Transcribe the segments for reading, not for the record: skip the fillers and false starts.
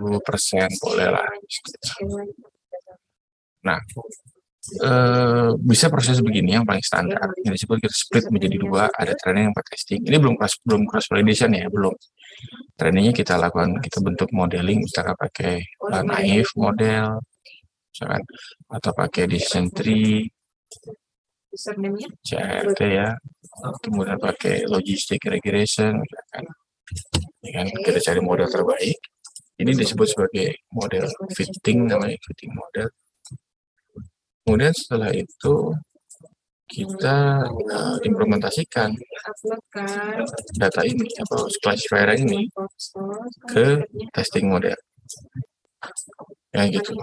20% boleh lah. Nah, bisa proses begini yang paling standar. Yang disebut kita split menjadi dua, ada training yang testing. Ini belum cross validation ya, belum. Trainingnya kita lakukan, kita bentuk modeling, misalkan pakai naive model, misalkan, atau pakai decision tree, CRT ya, kemudian pakai logistic regression, misalkan. Ya kan, kita cari model terbaik. Ini disebut sebagai model fitting, namanya fitting model. Kemudian setelah itu kita implementasikan data ini atau classifier ini ke testing model. Ya gitu.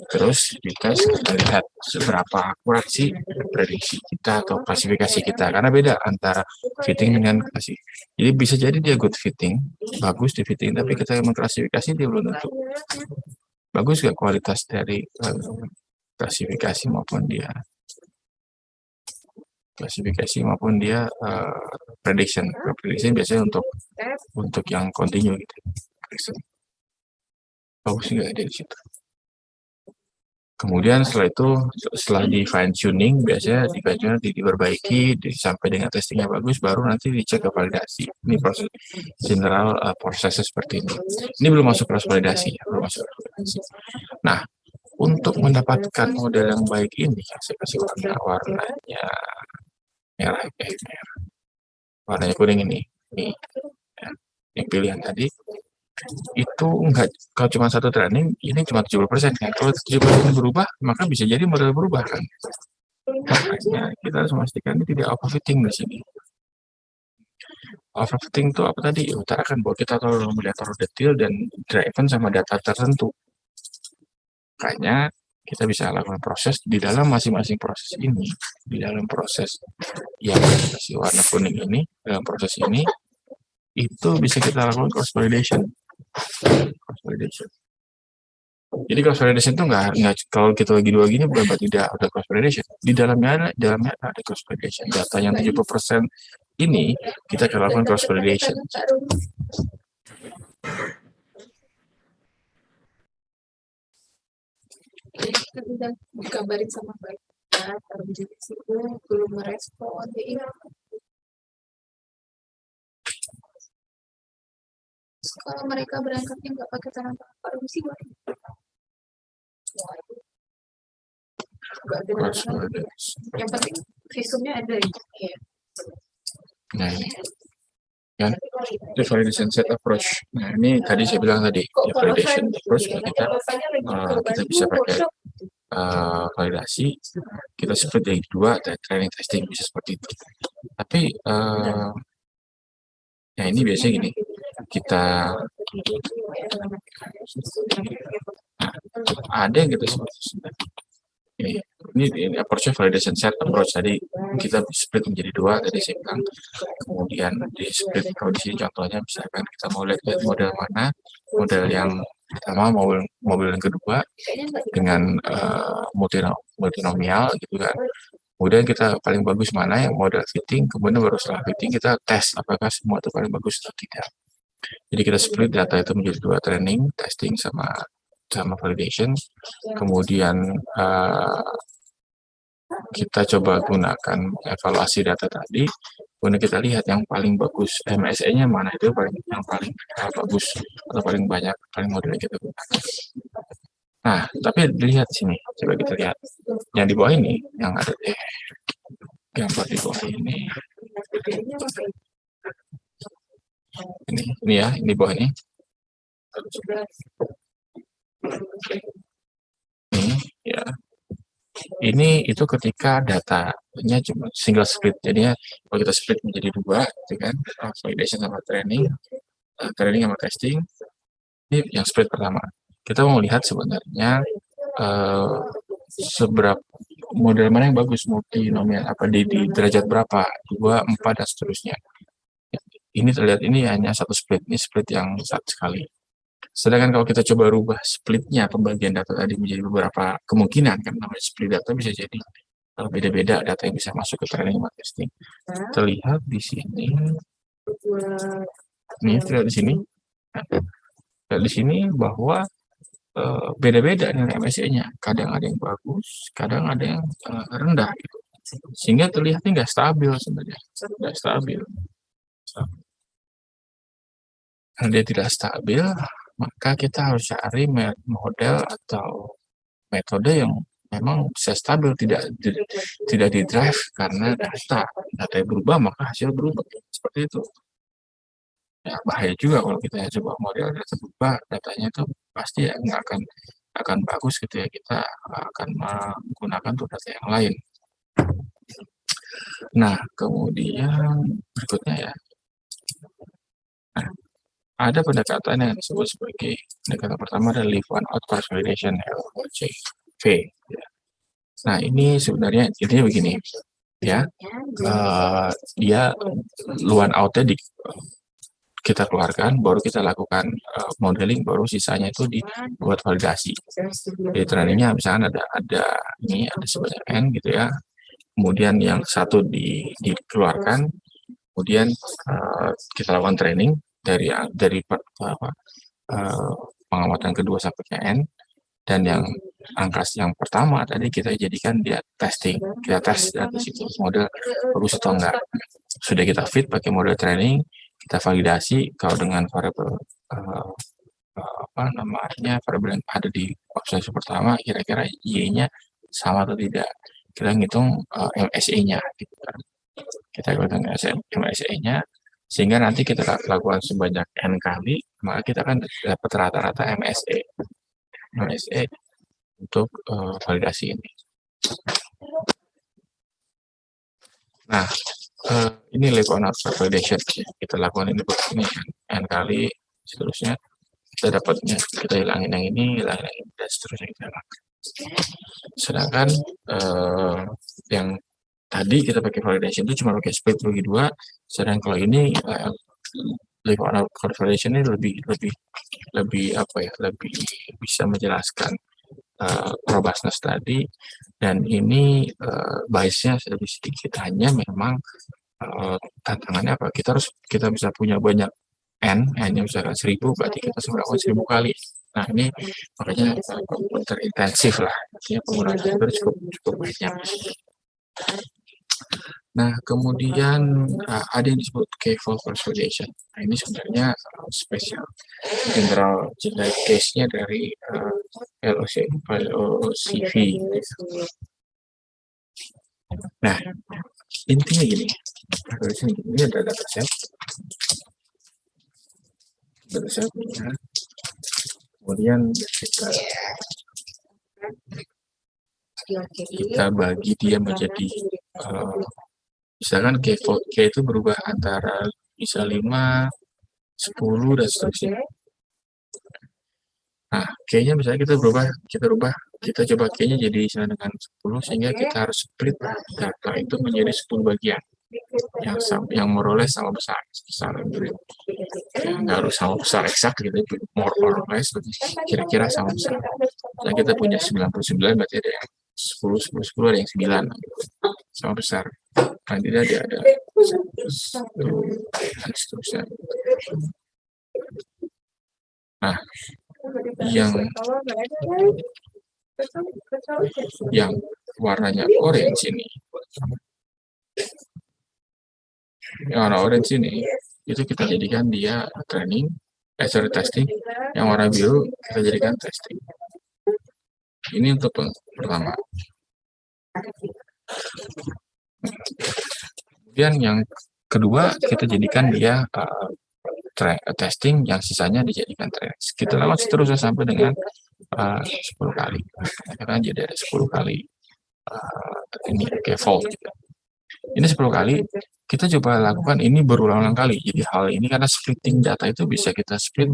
Terus kita lihat seberapa akurat sih prediksi kita atau klasifikasi kita, karena beda antara fitting dengan klasi. Jadi bisa jadi dia good fitting, bagus di fitting, tapi kita mengklasifikasi dia belum tentu bagus gak kualitas dari klasifikasi maupun dia prediction. Prediction biasanya untuk yang continue gitu. Bagus nggak dari situ. Kemudian setelah di fine tuning, biasanya diperbaiki sampai dengan testingnya bagus, baru nanti dicek ke validasi. Ini proses general prosesnya seperti ini. Ini belum masuk proses validasi, ya, belum masuk validasi. Nah, untuk mendapatkan model yang baik ini, saya kasih warnanya merah, warnanya kuning ini ya, yang pilihan tadi. Itu enggak, kalau cuma satu training ini cuma 70% kan. Kalau 70% berubah, maka bisa jadi model berubah kan. Makanya kita harus memastikan ini tidak overfitting di sini. Overfitting itu apa tadi? Utarakan bahwa kita terlalu melihat terlalu detail dan driven sama data tertentu. Makanya kita bisa lakukan proses di dalam masing-masing proses ini, di dalam proses yang kasih warna kuning ini, dalam proses ini itu bisa kita lakukan cross validation. Jadi cross validation itu nggak kalau kita lagi dua gini berarti tidak ada cross validation. Di dalamnya ada cross validation. Data yang 70% ini kita akan lakukan cross validation. Kita udah dikabarin sama baik, terus belum merespon. Kalau mereka berangkatnya nggak pakai tangan permisi, yang penting visumnya ada ya. Nah ini kan validation set approach. Nah ini tadi saya bilang tadi validation approach kita bisa pakai validasi, kita split jadi dua, ada training testing bisa seperti itu. Tapi ya ini biasanya gini, kita ada yang kita sebut ini approach validation set approach. Tadi kita split menjadi dua, tadi saya bilang. Kemudian di split, kalau di sini contohnya misalkan kita mau lihat model mana, model yang pertama, model yang kedua dengan multinomial gitu kan. Kemudian kita paling bagus mana yang model fitting, kemudian baru setelah fitting kita tes apakah semua itu paling bagus atau tidak. Jadi kita split data itu menjadi dua, training, testing sama validation. Kemudian kita coba gunakan evaluasi data tadi, kemudian kita lihat yang paling bagus MSE-nya mana, itu yang paling bagus atau paling banyak, paling model yang kita gunakan. Nah, tapi dilihat sini, coba kita lihat yang di bawah ini, yang ada gambar di bawah ini ya, ini bawah ini. Ini ya. Ini itu ketika datanya cuma single split, jadinya kalau kita split menjadi dua, gitu kan, validation sama training sama testing. Ini yang split pertama. Kita mau lihat sebenarnya seberapa model mana yang bagus, multinomial apa di derajat berapa, 2, 4 dan seterusnya. Ini terlihat ini hanya satu split, ini split yang satu sekali. Sedangkan kalau kita coba rubah splitnya, pembagian data tadi menjadi beberapa kemungkinan, kan namanya split data bisa jadi beda-beda data yang bisa masuk ke training sama testing. Terlihat di sini, ini terlihat di sini, lihat di sini bahwa beda-beda nilai MSE-nya. Kadang ada yang bagus, kadang ada yang rendah gitu. Sehingga terlihatnya nggak stabil sebenarnya, nggak stabil. Kalau dia tidak stabil, maka kita harus cari model atau metode yang memang bisa stabil, tidak di drive karena data yang berubah maka hasil berubah, seperti itu. Ya, bahaya juga kalau kita coba model data berubah, datanya itu pasti ya nggak akan bagus gitu ya, kita akan menggunakan tuh data yang lain. Nah, kemudian berikutnya ya, nah, ada pendekatan yang disebut sebagai pendekatan pertama adalah Leave One Out Cross Validation, LOCV. Ya. Nah, ini sebenarnya intinya begini, ya, dia one out-nya kita keluarkan, baru kita lakukan modeling, baru sisanya itu dibuat validasi. Jadi trainingnya misalnya ada sebanyak N gitu ya, kemudian yang satu dikeluarkan, kemudian kita lakukan training dari pengamatan kedua sampai ke N, dan yang angka yang pertama tadi kita jadikan dia testing, kita tes dari situ model bagus atau enggak. Sudah kita fit pakai model training, kita validasi kalau dengan variabel variabel yang ada di observasi pertama, kira-kira Y-nya sama atau tidak. Kita ngitung MSE-nya gitu kan. Kita hitung MSE-nya, sehingga nanti kita lakukan sebanyak N kali, maka kita akan dapat rata-rata MSE untuk validasi ini. Nah, ini leave one out validation. Kita lakukan ini N kali, seterusnya kita dapatnya, kita hilangin yang ini, dan seterusnya kita lakukan. Sedangkan yang tadi kita pakai validation itu cuma pakai split bagi 2, sedangkan kalau ini leave one out validation ini lebih bisa menjelaskan robustness tadi, dan ini biasnya lebih sedikit, hanya memang tantangannya apa, kita bisa punya banyak N-nya misalkan 1000, berarti kita harus melakukan 1000 kali. Nah, ini makanya komputer intensif lah, artinya penggunaan komputer cukup banyak. Nah, kemudian ada yang disebut K-fold cross validation. Nah, ini sebenarnya spesial general case-nya dari LOCV. Nah, intinya gini, ini ada dataset, kemudian kita bagi dia menjadi misalkan K itu berubah antara bisa 5, 10, dan seterusnya. Nah, K-nya misalnya kita coba K-nya jadi sama dengan 10, sehingga kita harus split data itu menjadi 10 bagian yang more or less sama besar gitu. Ya, nggak harus sama besar eksak gitu, more or less kira-kira sama besar. Nah, kita punya 99, berarti ada yang 10, 10, 10, ada yang 9 gitu. Sama besar. Nanti ada seterusnya. Nah, yang warnanya orange ini, warna orange ini, itu kita jadikan dia testing. Yang warna biru kita jadikan testing. Ini untuk pertama. Kemudian yang kedua kita jadikan dia testing, yang sisanya dijadikan training. Kita lakukan seterusnya sampai dengan 10 kali. Karena jadi ada 10 kali ini K-fold gitu. Ini 10 kali, kita coba lakukan ini berulang-ulang kali. Jadi hal ini karena splitting data itu bisa kita split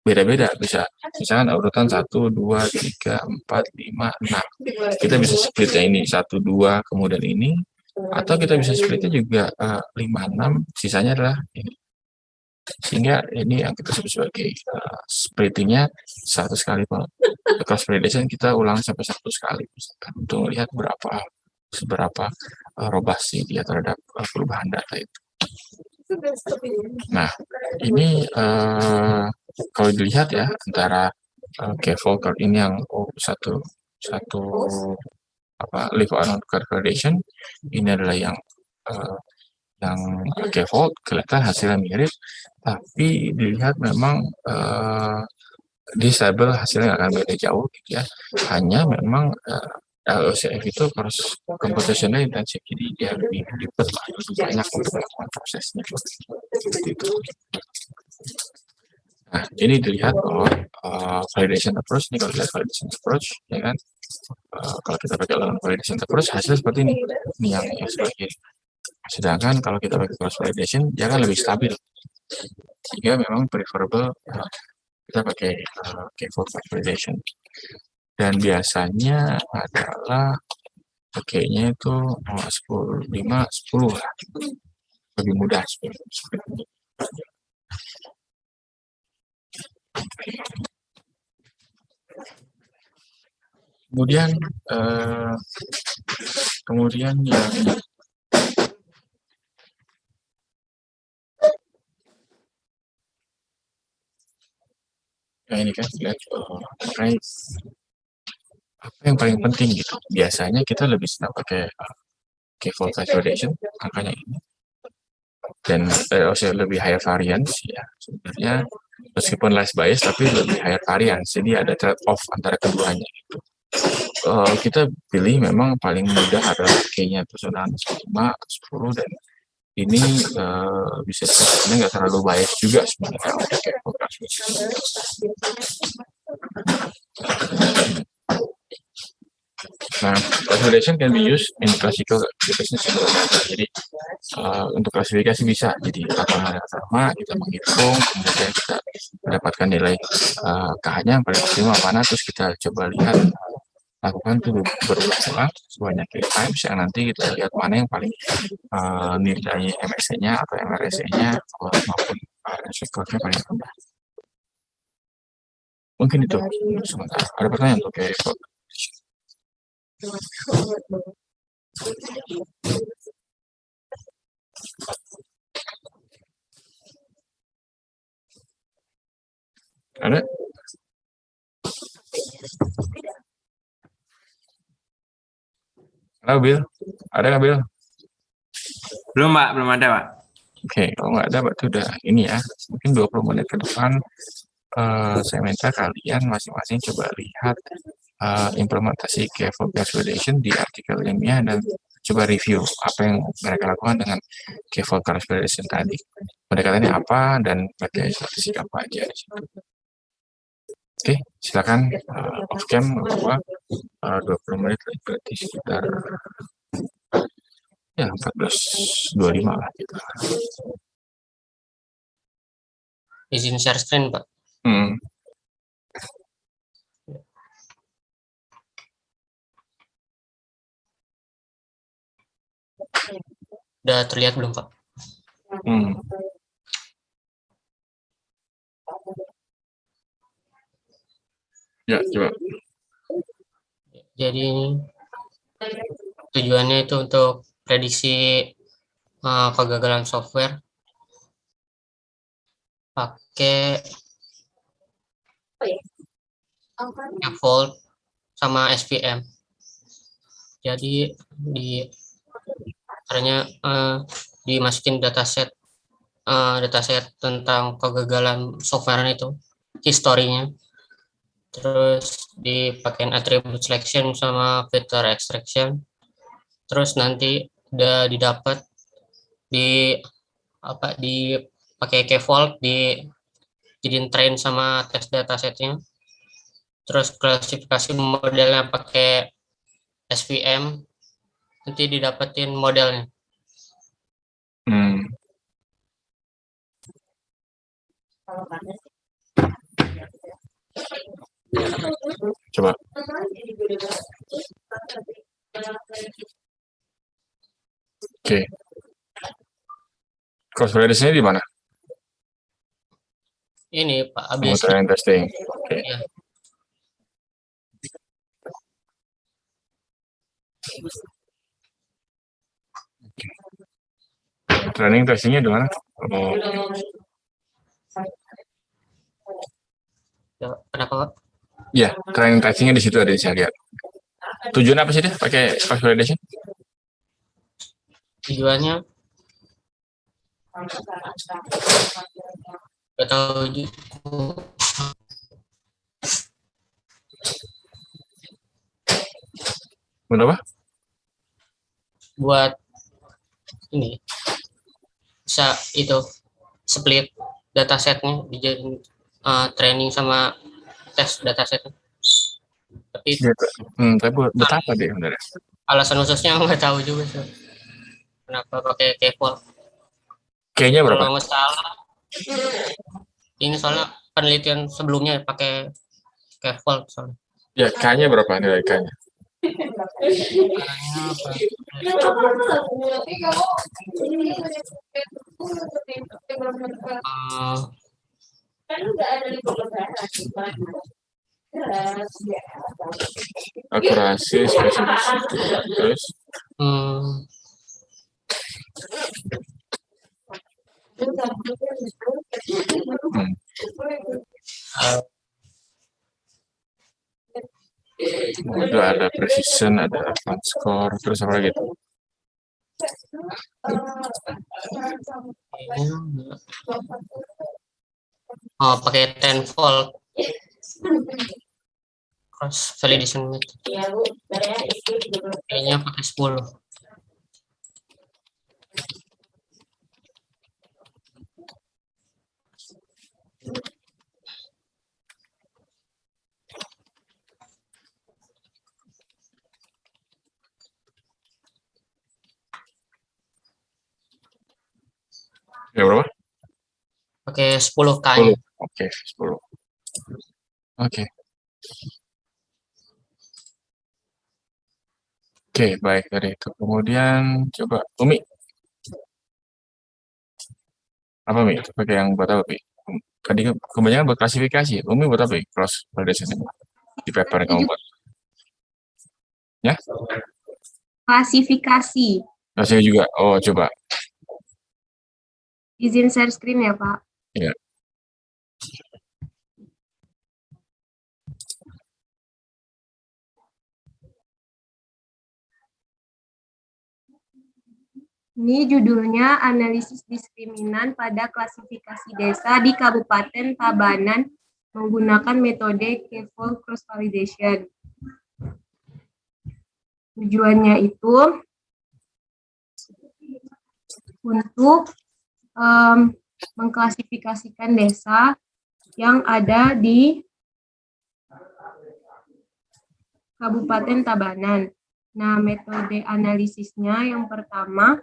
beda-beda, bisa misalkan urutan 1, 2, 3, 4, 5, 6. Kita bisa splitnya ini 1, 2, kemudian ini, atau kita bisa splitnya juga 5, 6, sisanya adalah ini. Sehingga ini yang kita sebut sebagai splittingnya 100 kali. Cross validation kita ulang sampai 100 kali untuk melihat seberapa robust dia terhadap perubahan data itu. Nah, ini kalau dilihat ya antara K-Volcker ini yang satu satu leaf anoncard validation, ini adalah eh, yang K-Volt, kelihatan hasilnya mirip, tapi dilihat memang di stable hasilnya nggak akan beda jauh gitu ya. Hanya memang LOCF itu harus computational intensif, jadi dia lebih ribet lah, lebih banyak untuk melakukan prosesnya. Seperti itu. Nah, ini dilihat bahwa validation approach, ini kalau lihat validation approach, ya kan, kalau kita pakai lawan validation approach, hasil seperti ini yang sebagai. Sedangkan kalau kita pakai cross validation, dia kan lebih stabil, sehingga memang preferable kita pakai K4 validation. Dan biasanya adalah pakainya itu 10, 5, 10 lah. Lebih mudah seperti ini. Kemudian yang ini kan lihat apa yang paling penting gitu. Biasanya kita lebih senang pakai K-fold validation, angkanya ini, dan lebih higher variance ya sebenarnya, meskipun less bias tapi lebih higher variance, jadi ada trade off antara keduanya gitu. Kita pilih memang paling mudah adalah K-nya personal 5, 10, dan ini bisa sebenarnya nggak terlalu bias juga sebenarnya untuk K-fold validation. Nah, validation can be used in classical application. Jadi untuk klasifikasi bisa. Jadi laporan sama kita menghitung, kemudian kita mendapatkan nilai K-nya yang paling optimal mana, terus kita coba lihat lakukan itu berulang-ulang sebanyak 3 times, yang nanti kita lihat mana yang paling nilai MSE-nya atau MRSE-nya maupun skornya paling rendah. Mungkin itu sementara. Ada pertanyaan untuk K-Volcker? Ada? Halo Bill, ada nggak Bill? Belum Pak, belum ada Pak. Oke, kalau nggak ada berarti udah ini ya. Mungkin 20 menit ke depan saya minta kalian masing-masing coba lihat implementasi K-Fold validation di artikel ilmiah dan coba review apa yang mereka lakukan dengan K-Fold validation tadi. Pendekatannya apa dan pakai statistik apa aja di situ. Oke, silakan off cam bahwa 20 menit berarti sekitar ya 14.25 lah kita. Izin share screen, Pak. Udah terlihat belum, Pak? Ya, coba. Jadi tujuannya itu untuk prediksi kegagalan software pakai K-Fold sama SVM. Jadi caranya dimasukin dataset tentang kegagalan software itu, historinya. Terus dipakein attribute selection sama filter extraction. Terus nanti udah didapat dipakai K-Fold, dijadiin train sama tes datasetnya. Terus klasifikasi modelnya pakai SVM, nanti didapetin modelnya. Coba. Oke. Cross validation-nya di mana? Ini Pak, Multi-line testing. Oke. Ya. Training testingnya di mana? Oh, Ya, kenapa Pak? ya, training tracingnya di situ ada saya lihat. Tujuan apa sih dia pakai cross validation? Tujuannya nggak tahu juga. Kenapa? Buat ini bisa itu split datasetnya dijadiin training sama tes datasetnya. Tapi Dia, tapi buat apa dia sebenarnya? alasan khususnya nggak tahu juga sih kenapa pakai kevol. Kayaknya berapa? Kalau nggak salah ini soalnya penelitian sebelumnya pakai kevol soalnya. Ya, kayaknya berapa nilai kayaknya? Kayaknya apa? Eh, Akurasi, spesifikasi, terus hmm, hmm, eh, udah ada precision, ada advanced score, terus apa lagi tuh? kayaknya oh pakai 10 volt cross validation method. Kayaknya pakai 10. Ya berapa? Pakai 10 K 10. nya. Oke, 10. Oke. Oke, baik dari itu. Kemudian coba Umi, apa Mi? Pakai yang buat apa Mi? Tadi kebanyakan buat klasifikasi. Umi buat apa Mi? Cross validation ini di paper yang kamu buat. Ya? Klasifikasi. Klasifikasi juga. Oh, coba. Izin share screen ya, Pak. Ya. Ini judulnya analisis diskriminan pada klasifikasi desa di Kabupaten Tabanan menggunakan metode K-fold cross validation. Tujuannya itu untuk mengklasifikasikan desa yang ada di Kabupaten Tabanan. Nah, metode analisisnya yang pertama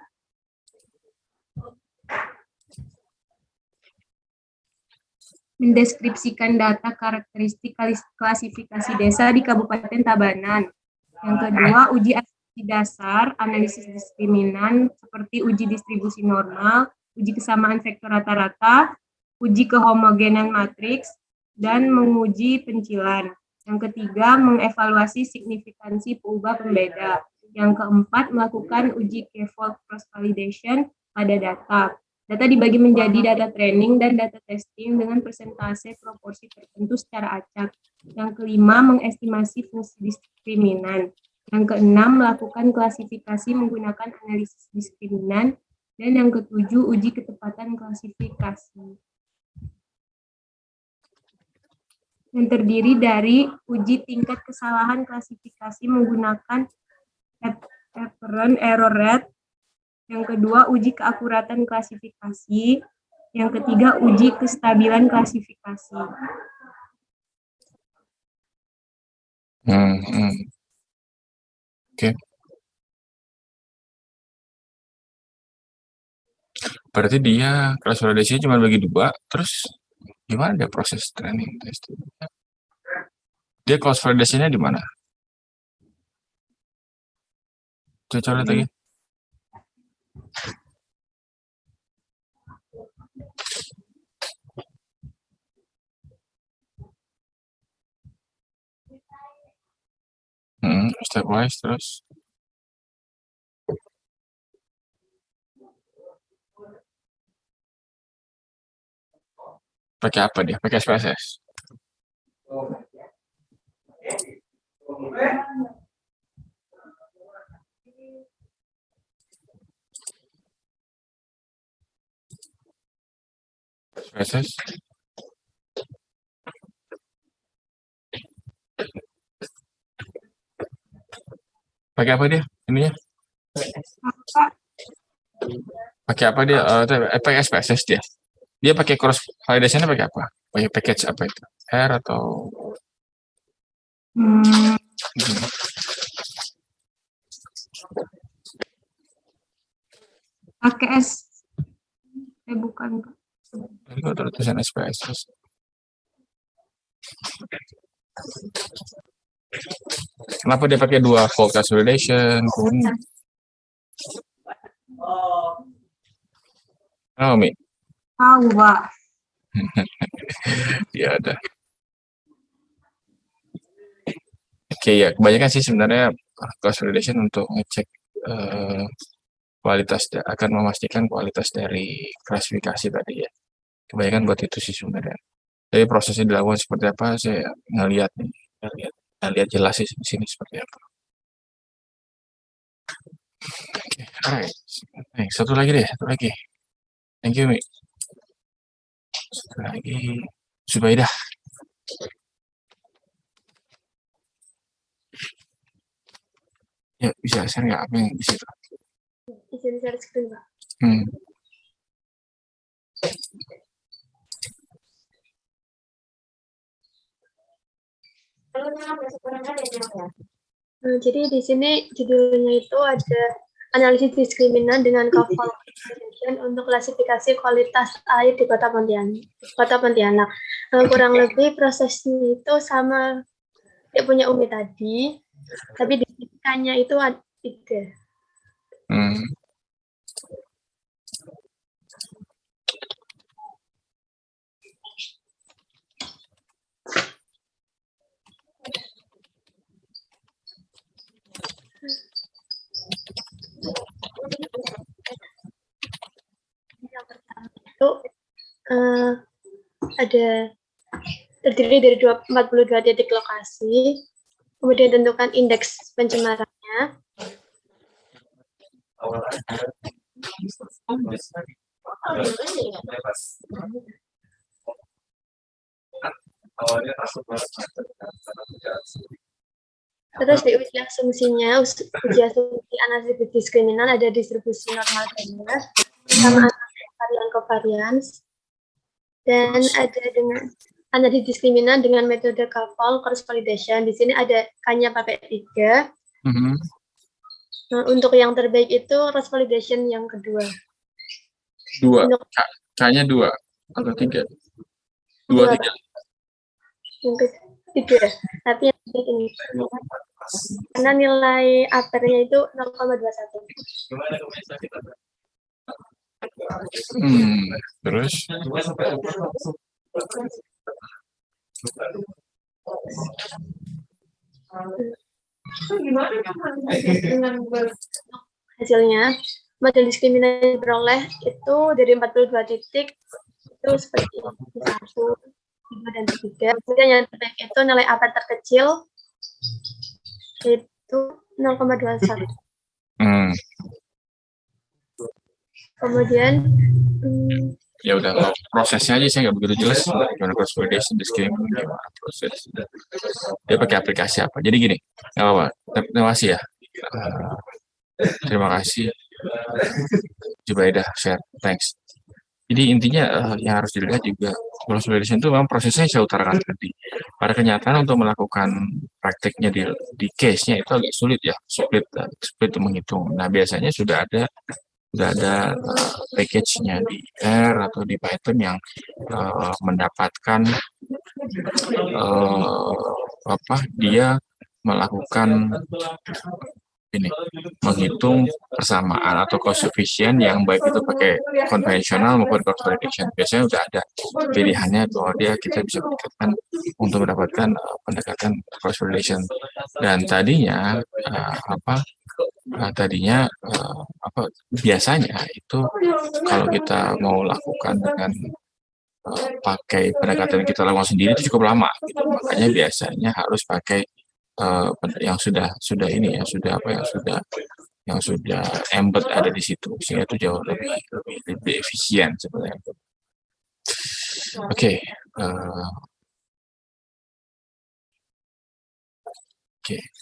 mendeskripsikan data karakteristik klasifikasi desa di Kabupaten Tabanan. Yang kedua, uji asumsi dasar analisis diskriminan seperti uji distribusi normal, uji kesamaan vektor rata-rata, uji kehomogenan matriks, dan menguji pencilan. Yang ketiga, mengevaluasi signifikansi peubah pembeda. Yang keempat, melakukan uji K-fold cross validation pada data. Data dibagi menjadi data training dan data testing dengan persentase proporsi tertentu secara acak. Yang kelima, mengestimasi fungsi diskriminan. Yang keenam, melakukan klasifikasi menggunakan analisis diskriminan. Dan yang ketujuh, uji ketepatan klasifikasi. Yang terdiri dari uji tingkat kesalahan klasifikasi menggunakan apparent error rate. Yang kedua, uji keakuratan klasifikasi. Yang ketiga, uji kestabilan klasifikasi. Oke. Berarti dia cross validation cuma bagi dua, terus gimana dia proses training testing? Dia cross validation-nya di mana? Coba lihat lagi. Stepwise terus. Pakai apa dia? Pakai SPSS. SPSS. Pakai apa dia? Ininya? Pakai apa dia? Pakai SPSS dia. Dia pakai cross validation pakai apa? Pakai package apa itu? R atau pakai bukan Kak. Tadi kalau tulisan SPSS. Kenapa dia pakai dua fault consolidation? Oh, Mi. Tahu Pak. Ya ada. Oke ya, kebanyakan sih sebenarnya consolidation untuk ngecek kualitas, akan memastikan kualitas dari klasifikasi tadi ya. Kebanyakan buat itu sih sebenarnya. Jadi prosesnya dilakukan seperti apa, saya ngelihat jelas sih di sini seperti apa. Oke, alright. Satu lagi deh, satu lagi. Thank you, Mi. Satu lagi, Zubaidah. Ya, bisa share nggak apa yang di situ? Izin share screen, Pak. Jadi di sini judulnya itu ada analisis diskriminan dengan kafal untuk klasifikasi kualitas air di Kota Pontianak. Kurang lebih prosesnya itu sama dia punya Umi tadi, tapi didikannya itu ada 3. Yang pertama itu ada terdiri dari 42 titik lokasi, kemudian tentukan indeks pencemarannya. Terus diuji asumsinya, uji asumsi analisis diskriminan ada distribusi normal ganda sama varian covariance, dan ada dengan analisis diskriminan dengan metode Kafal cross validation. Di sini ada K-nya pakai 3. Nah, untuk yang terbaik itu cross validation yang kedua. 2. K-nya 2 atau 3? 2, 3. Yang ketiga, tapi yang terbaik ini. Karena nilai apernya itu 0,21. Terus? Hasilnya, model diskriminasi yang diperoleh itu dari 42 titik itu seperti 1, 2, dan 3. Kemudian yang terbaik itu nilai aper terkecil itu 0,21. Kemudian Ya udah, prosesnya aja saya nggak begitu jelas gimana cross validation discrimination, gimana proses dia pakai aplikasi apa. Jadi gini, nggak apa-apa, terima kasih ya, terima kasih Zubaidah share, thanks. Jadi intinya yang harus dilihat juga cross validation itu memang prosesnya saya utarakan tadi. Pada kenyataan untuk melakukan prakteknya di case-nya itu agak sulit ya, sulit untuk menghitung. Nah biasanya sudah ada package-nya di R atau di Python yang mendapatkan dia melakukan menghitung persamaan atau coefficient yang baik itu pakai konvensional maupun cross validation. Biasanya udah ada pilihannya bahwa kita bisa pendekatan untuk mendapatkan pendekatan cross validation. Dan tadinya biasanya itu kalau kita mau lakukan dengan pakai pendekatan kita lakukan sendiri itu cukup lama gitu. Makanya biasanya harus pakai yang sudah ini ya, yang sudah embed ada di situ, sehingga itu jauh lebih efisien sebenarnya. Oke,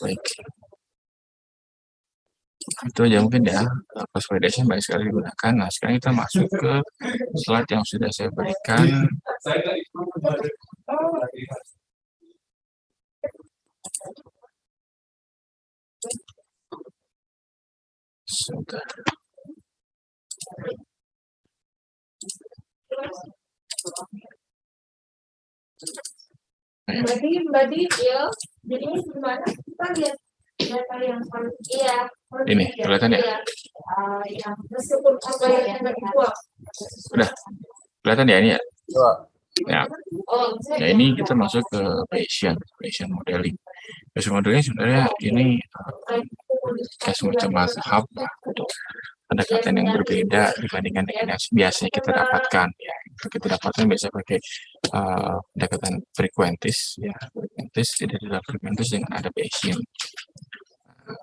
baik. Itu aja mungkin ya, cross validation banyak sekali digunakan. Nah, sekarang kita masuk ke slide yang sudah saya berikan. Sebentar. Ini kelihatan ya? Udah kelihatan ya ini ya? Ya. Ya, ini kita masuk ke Bayesian modeling. Bayesian modeling sebenarnya ini kayak semacam mazhab untuk pendekatan yang berbeda dibandingkan dengan yang biasanya kita dapatkan. Ya, kita dapatkan biasa pakai pendekatan frekuentis, ya, tidak ada frekuentis dengan ada Bayesian.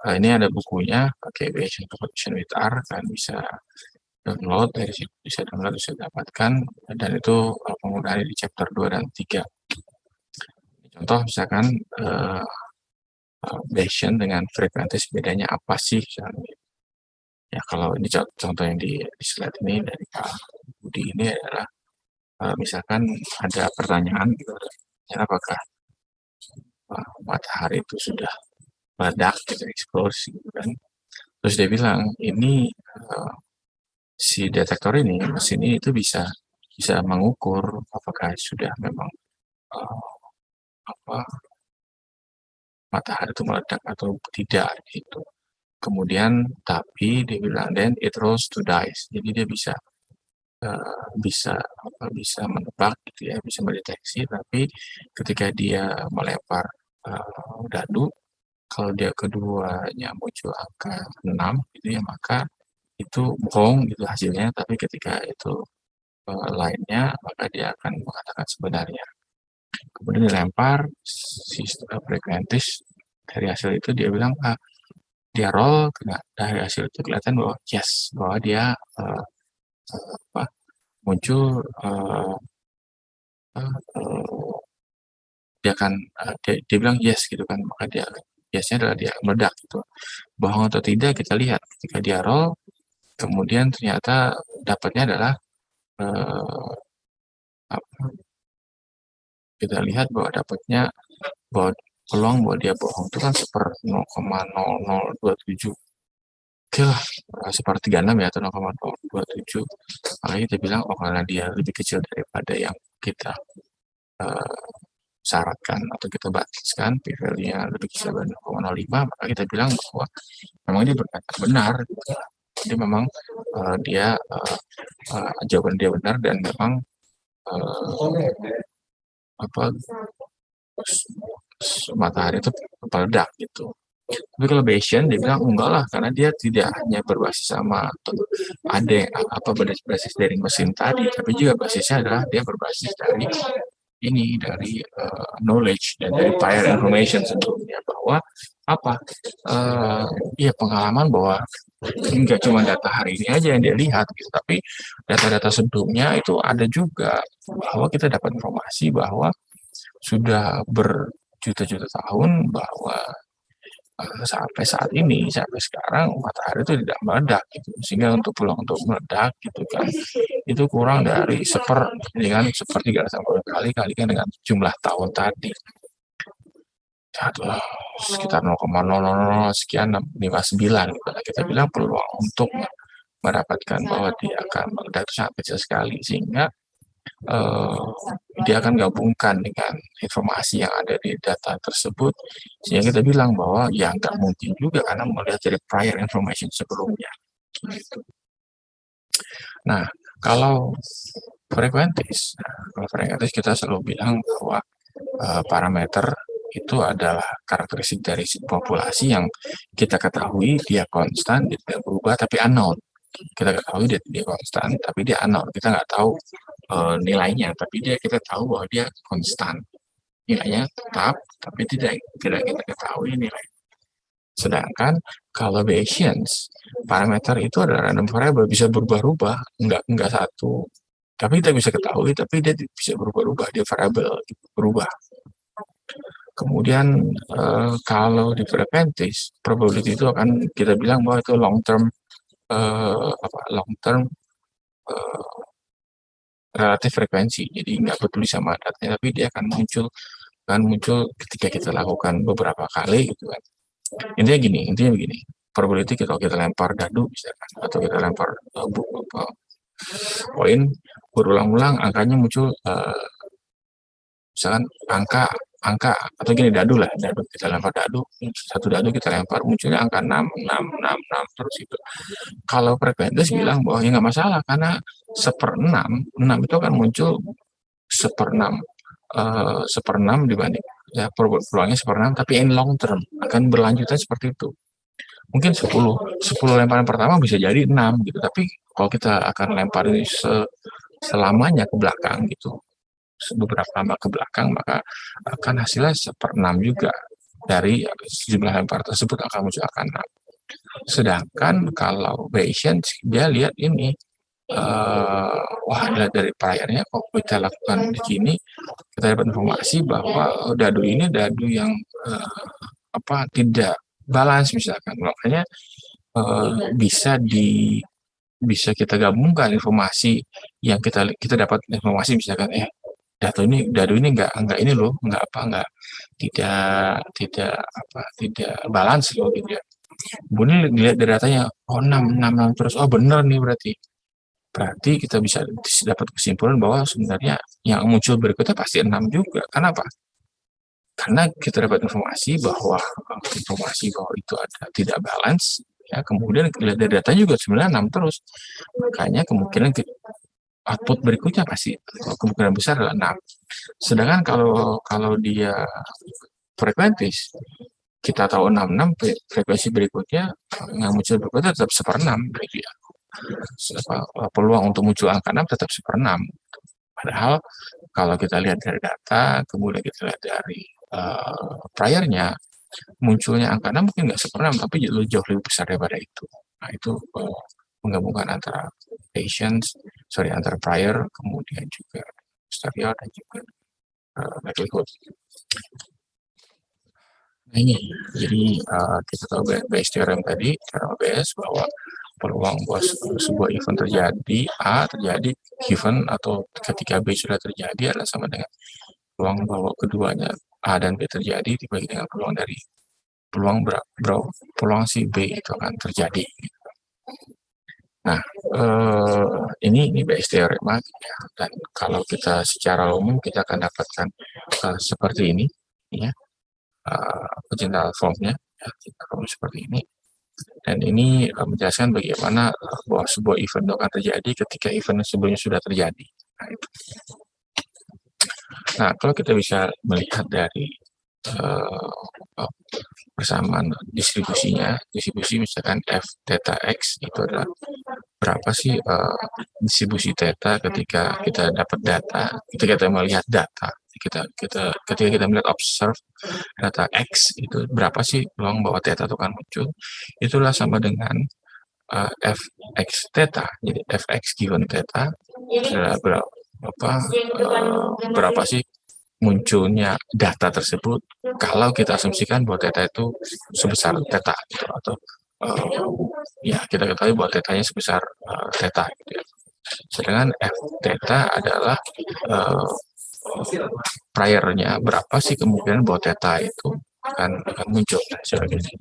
Ini ada bukunya pakai Bayesian Computation with R, kan bisa download dari situ, bisa dapatkan, dan itu penggunaannya di chapter 2 dan 3. Contoh misalkan Bayesian dengan frekuentis bedanya apa sih? Ya, kalau ini contoh yang di slide ini dari Pak Budi ini adalah misalkan ada pertanyaan gitu, apakah matahari itu sudah meledak, gitu, eksplosi, gitu kan? Terus dia bilang ini si detektor ini, mesin ini itu bisa mengukur apakah sudah memang matahari itu meledak atau tidak gitu. Kemudian tapi dia bilang then it rolls to dice. Jadi dia bisa menebak gitu ya, bisa mendeteksi, tapi ketika dia melempar dadu, kalau dia keduanya muncul angka 6 gitu ya, maka itu bohong gitu hasilnya, tapi ketika itu lainnya, maka dia akan mengatakan sebenarnya. Kemudian dilempar frekuentis, dari hasil itu dia bilang dia roll, dari hasil itu kelihatan bahwa yes, bahwa dia muncul dia akan dia bilang yes gitu kan, maka dia biasanya adalah dia meledak gitu. Bohong atau tidak kita lihat ketika dia roll, kemudian ternyata dapatnya adalah kita lihat bahwa dapatnya bahwa peluang bahwa dia bohong itu kan 0,0027. Oke lah, 1/36 ya, atau 0,027. Makanya kita bilang, oh karena dia lebih kecil daripada yang kita syaratkan atau kita bataskan, p-value-nya lebih kecil dari 0,05, maka kita bilang bahwa memang dia berkata benar. Jadi memang jawaban dia benar, dan memang matahari itu meledak gitu. Tapi kalau Bayesian dia bilang enggak lah, karena dia tidak hanya berbasis sama berbasis dari mesin tadi, tapi juga basisnya adalah dia berbasis dari knowledge dan dari prior information sebelumnya, bahwa pengalaman bahwa enggak cuma data hari ini aja yang dia lihat gitu, tapi data-data sebelumnya itu ada juga, bahwa kita dapat informasi bahwa sudah berjuta-juta tahun bahwa sampai saat ini, sampai sekarang matahari itu tidak meledak gitu, sehingga untuk peluang untuk meledak gitu kan itu kurang dari dengan 1/3 kalikan dengan jumlah tahun tadi, sekitar 0,000 sekian 59 gitu. Kita bilang peluang untuk mendapatkan bahwa dia akan meledak itu sangat kecil sekali, sehingga dia akan gabungkan dengan informasi yang ada di data tersebut, sehingga kita bilang bahwa ya nggak mungkin juga karena melihat dari prior information sebelumnya. Nah, kalau frekuentis kita selalu bilang bahwa parameter itu adalah karakteristik dari populasi yang kita ketahui dia konstan, dia tidak berubah, tapi unknown. Kita ketahui dia konstan, tapi dia unknown. Kita nggak tahu nilainya, tapi kita tahu bahwa dia konstan. Nilainya tetap, tapi tidak kita ketahui nilai. Sedangkan kalau Bayesians, parameter itu adalah random variable, bisa berubah-ubah, enggak satu. Tapi kita bisa ketahui, tapi dia bisa berubah-ubah, dia variabel berubah. Kemudian kalau di preventive, probability itu akan kita bilang bahwa itu long term relatif frekuensi. Jadi nggak peduli sama datanya, tapi dia akan muncul ketika kita lakukan beberapa kali gitu kan. Intinya begini. Probability kalau kita lempar dadu misalkan, atau kita lempar poin berulang-ulang, angkanya muncul misalkan angka atau gini, dadu kita lempar satu dadu kita lempar, munculnya angka 6 terus itu. Kalau frekuentis bilang bahwa ya nggak masalah, karena 1/6 itu akan muncul 1/6 dibanding ya peluangnya 1/6, tapi in long term akan berlanjutan seperti itu. Mungkin 10 lemparan pertama bisa jadi 6 gitu, tapi kalau kita akan lempar ini selamanya ke belakang gitu, beberapa lama ke belakang, maka akan hasilnya 1/6 juga dari jumlah lempar tersebut akan muncul angka 6. Sedangkan kalau Bayesian dia lihat ini, wah dari priornya kok kita lakukan di sini, kita dapat informasi bahwa dadu ini dadu yang tidak balance misalkan, makanya bisa kita gabungkan informasi yang kita dapat informasi misalkan dadu ini enggak ini loh, enggak tidak balance loh gitu ya. Kemudian dilihat dari datanya, 6 terus, benar nih berarti kita bisa dapat kesimpulan bahwa sebenarnya yang muncul berikutnya pasti 6 juga. Kenapa? Karena kita dapat informasi bahwa itu ada tidak balance, ya, kemudian dilihat dari datanya juga sebenarnya 6 terus. Makanya kemungkinan output berikutnya pasti kemungkinan besar adalah 6. Sedangkan kalau dia frekuentis, kita tahu 66, frekuensi berikutnya yang muncul berikutnya tetap 1/6 gitu ya. Peluang untuk muncul angka 6 tetap 1/6. Padahal kalau kita lihat dari data, kemudian kita lihat dari priornya, munculnya angka 6 mungkin nggak 1/6, tapi jauh lebih besar daripada itu. Nah, itu menggabungkan antara antara prior, kemudian juga posterior, dan juga likelihood. Nah ini, jadi kita tahu Bayes theorem tadi, teorema Bayes, bahwa peluang buat sebuah event terjadi given atau ketika B sudah terjadi adalah sama dengan peluang bahwa keduanya A dan B terjadi dibagi dengan peluang si B itu akan terjadi. Nah, ini Bayes teorema ya, dan kalau kita secara umum kita akan dapatkan seperti ini ya, pecinta formnya ya, seperti ini. Dan ini menjelaskan bagaimana bahwa sebuah event itu akan terjadi ketika event sebelumnya sudah terjadi. Nah, kalau kita bisa melihat dari persamaan distribusi misalkan f theta x itu adalah berapa sih distribusi theta ketika kita dapat data, ketika kita melihat data, ketika kita melihat observe data x, itu berapa sih peluang bahwa theta itu akan muncul. Itulah sama dengan fx theta. Jadi fx given theta adalah berapa sih munculnya data tersebut kalau kita asumsikan bahwa theta itu sebesar theta gitu, atau ya kita ketahui bahwa tetanya sebesar theta gitu ya. Sedangkan f theta adalah priornya, berapa sih kemungkinan bahwa theta itu akan muncul sebagainya.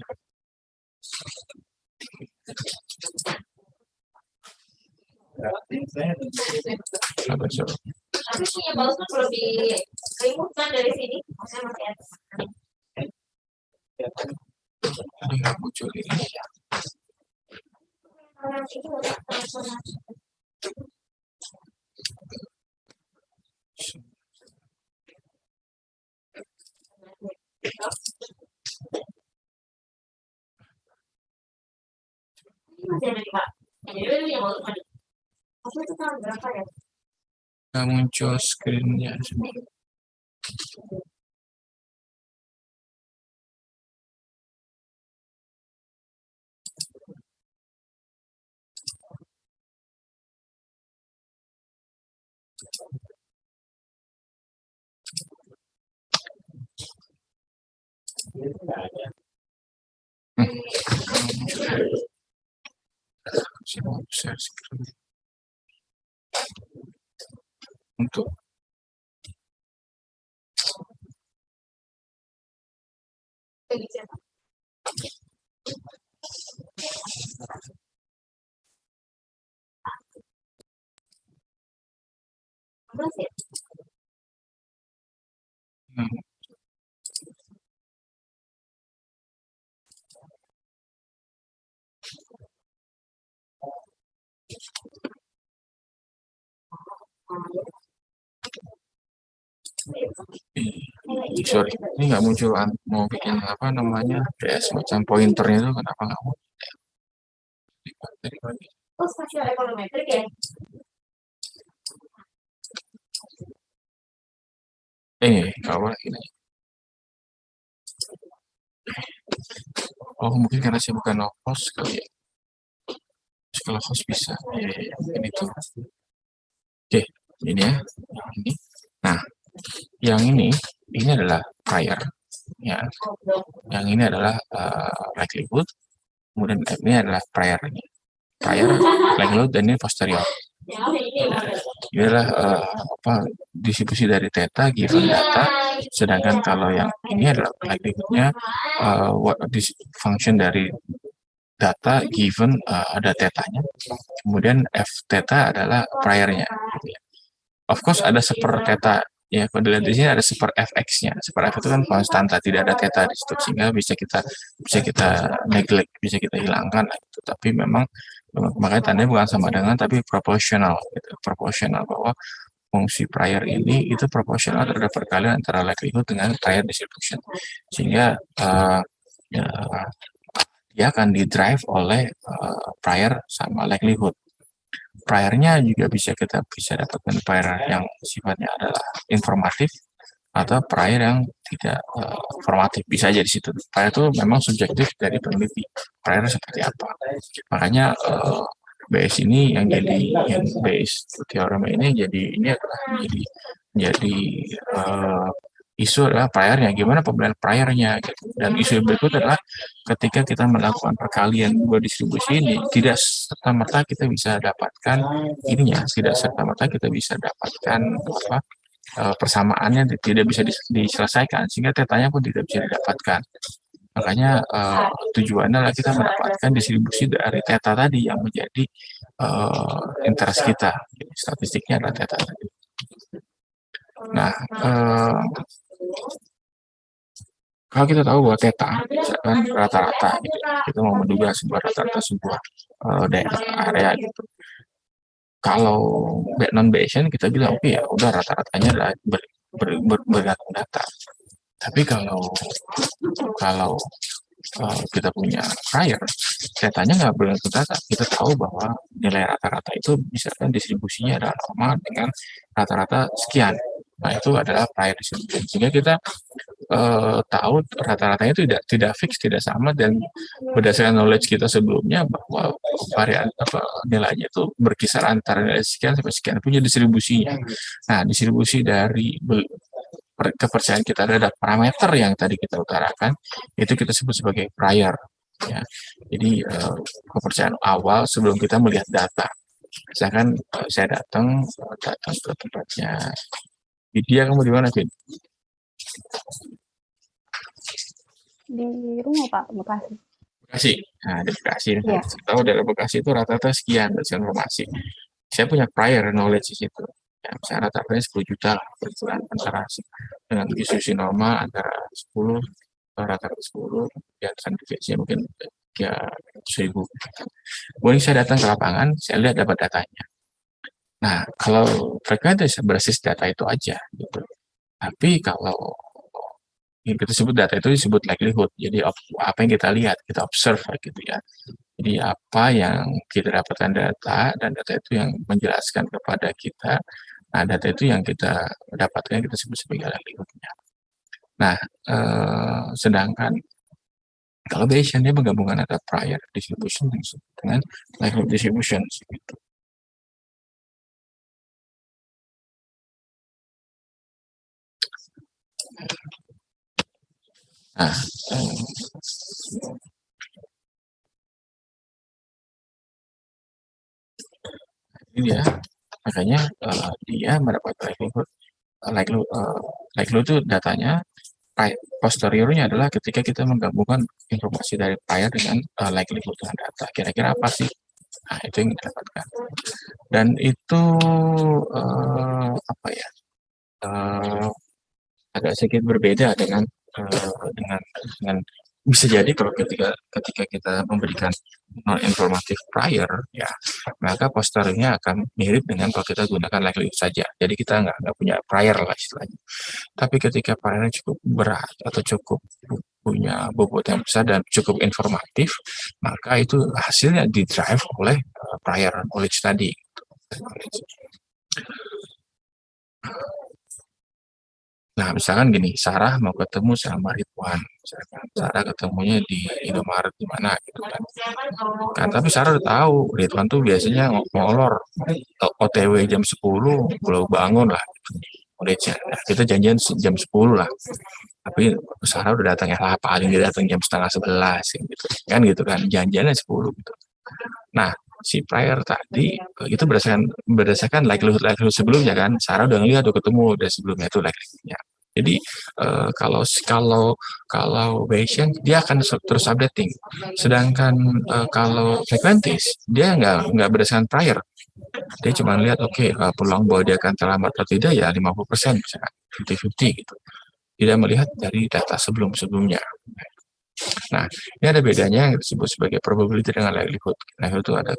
Yang bagus tuh kalau dirimutkan dari sini, saya masih ada. Ini nggak muncul ini ya. Masih ada nih Pak. Jadi yang bagus tadi. Aku itu kan berapa ya? Nggak muncul screen-nya. Saya mau share screen untuk hmm, sorry, ini nggak muncul mau bikin apa namanya kayak semacam pointernya itu kenapa nggak mau? Oh, stasiun ekonometrik ya? Nggak boleh gini. Oh mungkin karena saya bukan host kali ya. Kalau host bisa. Ini tuh. Oke, ini ya. Ini. Nah, yang ini adalah prior. Ya, yang ini adalah likelihood. Kemudian ini adalah prior, likelihood, dan ini posterior. Ini adalah distribusi dari theta given data, sedangkan kalau yang ini adalah likelihoodnya function dari data given ada tetanya, kemudian f theta adalah priornya. Gitu ya. Of course ada seper theta. Ya, kalau dilihat di sini ada seper fx-nya. Seper f itu kan konstanta, tidak ada theta di situ, sehingga bisa kita neglect, bisa kita hilangkan. Gitu. Tapi memang makanya tandanya bukan sama dengan, tapi proporsional. Gitu. Proporsional bahwa fungsi prior ini itu proporsional terhadap perkalian antara likelihood dengan prior distribution, sehingga ya, dia akan di-drive oleh prior sama likelihood. Priornya juga bisa dapatkan prior yang sifatnya adalah informatif atau prior yang tidak formatif, bisa aja di situ. Prior itu memang subjektif dari peneliti. Prior seperti apa? Makanya BS ini yang base teorema ini jadi isu adalah priornya, gimana pembelian priornya gitu. Dan isu berikut adalah ketika kita melakukan perkalian dua distribusi ini, tidak serta-merta kita bisa dapatkan tidak serta-merta kita bisa dapatkan persamaannya tidak bisa diselesaikan, sehingga tetanya pun tidak bisa didapatkan. Makanya tujuannya adalah kita mendapatkan distribusi dari theta tadi yang menjadi interest kita. Statistiknya adalah theta tadi. Nah, kalau kita tahu bahwa theta, misalkan rata-rata, gitu, kita mau menduga sebuah rata-rata sebuah daerah area gitu. Kalau non-Bayesian kita bilang oke ya udah rata-ratanya adalah bergantung data. Tapi kalau kita punya prior, tetanya nggak bergantung data. Kita tahu bahwa nilai rata-rata itu misalkan distribusinya adalah normal dengan rata-rata sekian. Nah itu adalah prior distribution. Sehingga kita tahu rata-ratanya itu tidak fix, tidak sama, dan berdasarkan knowledge kita sebelumnya bahwa varian nilainya itu berkisar antara nilai sekian sampai sekian, punya distribusinya. Nah distribusi dari kepercayaan kita terhadap parameter yang tadi kita utarakan itu kita sebut sebagai prior. Ya. Jadi kepercayaan awal sebelum kita melihat data. Misalkan saya datang ke tempatnya Widya, kamu di mana, Vin? Di rumah Pak, Bekasi. Bekasi. Nah, di Bekasi. Iya. Saya tahu dari Bekasi itu rata-rata sekian informasi. Saya punya prior knowledge di situ. Ya, misalnya rata-ratanya 10 juta lah per bulan antara dengan distribusi normal antara 10 atau rata-rata 10, ya standar mungkin 300.000. Kemudian saya datang ke lapangan, saya lihat dapat datanya. Nah, kalau frekuensi berbasis data itu aja, gitu. Tapi kalau yang kita sebut data itu disebut likelihood. Jadi apa yang kita lihat, kita observe gitu ya. Jadi apa yang kita dapatkan data, dan data itu yang menjelaskan kepada kita Nah, data itu yang kita dapatkan kita sebut sebagai likelihood-nya. Nah, sedangkan kalau Bayesian dia menggabungkan antara prior distribution dengan likelihood distribution gitu. Nah, ini dia makanya dia mendapat likelihood itu datanya posteriornya adalah ketika kita menggabungkan informasi dari prior dengan likelihood dengan data. Kira-kira apa sih? Nah, itu yang kita dapatkan. Dan itu apa ya? Agak sedikit berbeda dengan bisa jadi kalau ketika kita memberikan non informatif prior ya maka posteriornya akan mirip dengan kalau kita gunakan likelihood saja. Jadi kita nggak punya prior lah istilahnya. Tapi ketika priornya cukup berat atau cukup punya bobot yang besar dan cukup informatif, maka itu hasilnya didrive oleh prior knowledge tadi. Nah, misalkan gini, Sarah mau ketemu sama Ridwan, misalkan. Sarah ketemunya di Indomaret di mana gitu kan. Kan tapi Sarah udah tahu Ridwan tuh biasanya ngolor OTW jam 10 belum bangun lah. Udah nah, kita janjian jam 10 lah. Tapi Sarah udah datang ya lah, paling dia datang jam setengah 11 gitu. Kan gitu kan, janjiannya 10 gitu. Nah, si prior tadi itu berdasarkan likelihood sebelumnya kan. Sarah udah ngeliat udah ketemu udah sebelumnya itu likelihoodnya. Jadi kalau Bayesian dia akan terus updating. Sedangkan kalau frequentis dia nggak berdasarkan prior. Dia cuma lihat oke, peluang bahwa dia akan terlambat atau tidak ya 50% misalkan 50-50 gitu. Tidak melihat dari data sebelumnya. Nah, ini ada bedanya yang disebut sebagai probability dengan likelihood. Likelihood itu ada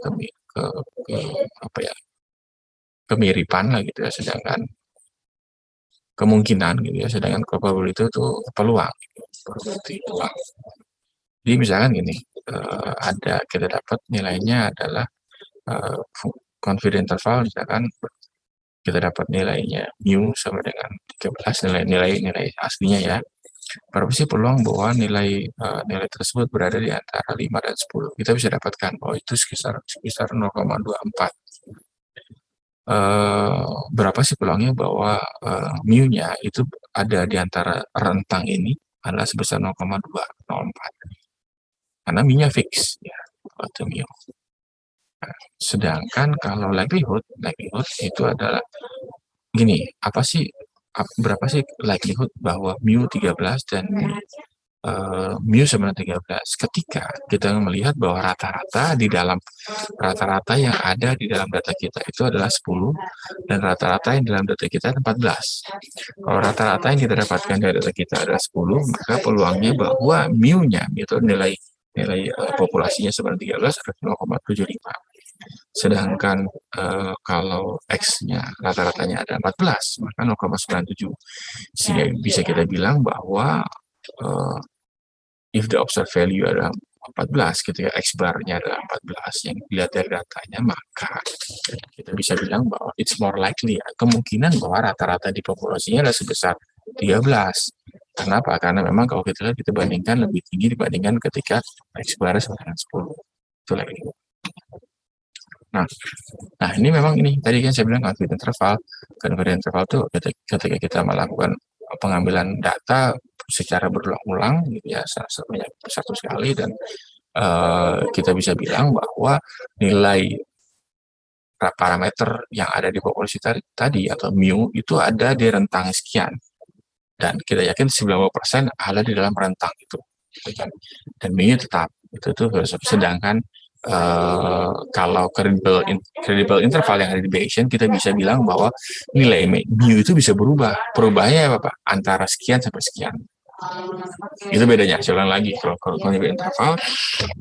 kemiripan lah gitu ya, sedangkan kemungkinan gitu ya, sedangkan probability itu peluang. Gitu. Probability peluang. Jadi misalkan gini, kita dapat nilainya adalah confidence interval, misalkan kita dapat nilainya mu sama dengan 13 nilai aslinya ya. Berapa sih peluang bahwa nilai tersebut berada di antara 5 dan 10? Kita bisa dapatkan bahwa itu sekitar 0,24. Berapa sih peluangnya bahwa mu-nya itu ada di antara rentang ini adalah sebesar 0,204. Karena mu-nya fix ya, atau mu. Nah, sedangkan kalau likelihood itu adalah gini, berapa sih likelihood bahwa mu 13 dan mu sama 13 ketika kita melihat bahwa rata-rata yang ada di dalam data kita itu adalah 10 dan rata-rata yang dalam data kita 14. Kalau rata-rata yang kita dapatkan dari data kita adalah 10, maka peluangnya bahwa mu-nya itu nilai populasinya sebanyak 13 adalah 0,75. Sedangkan kalau X-nya rata-ratanya ada 14, maka 0,97. Sehingga bisa kita bilang bahwa if the observed value adalah 14, ketika X bar-nya adalah 14 yang dilihat dari datanya, maka kita bisa bilang bahwa it's more likely ya, kemungkinan bahwa rata-rata di populasinya adalah sebesar 13. Kenapa? Karena memang kalau kita lihat kita bandingkan lebih tinggi dibandingkan ketika X bar sama dengan 10. Itu lagi. Nah, ini memang ini tadi kan saya bilang confidence interval. Confidence interval itu ketika kita melakukan pengambilan data secara berulang-ulang gitu ya, satu sekali dan kita bisa bilang bahwa nilai parameter yang ada di populasi tadi atau mu itu ada di rentang sekian dan kita yakin 90% ada di dalam rentang itu dan mu tetap itu tuh sedangkan kalau credible interval yang ada di Bayesian kita bisa bilang bahwa nilai mu itu bisa berubah. Perubahannya apa Pak? Antara sekian sampai sekian. Itu bedanya. Saya ulang lagi kalau credible interval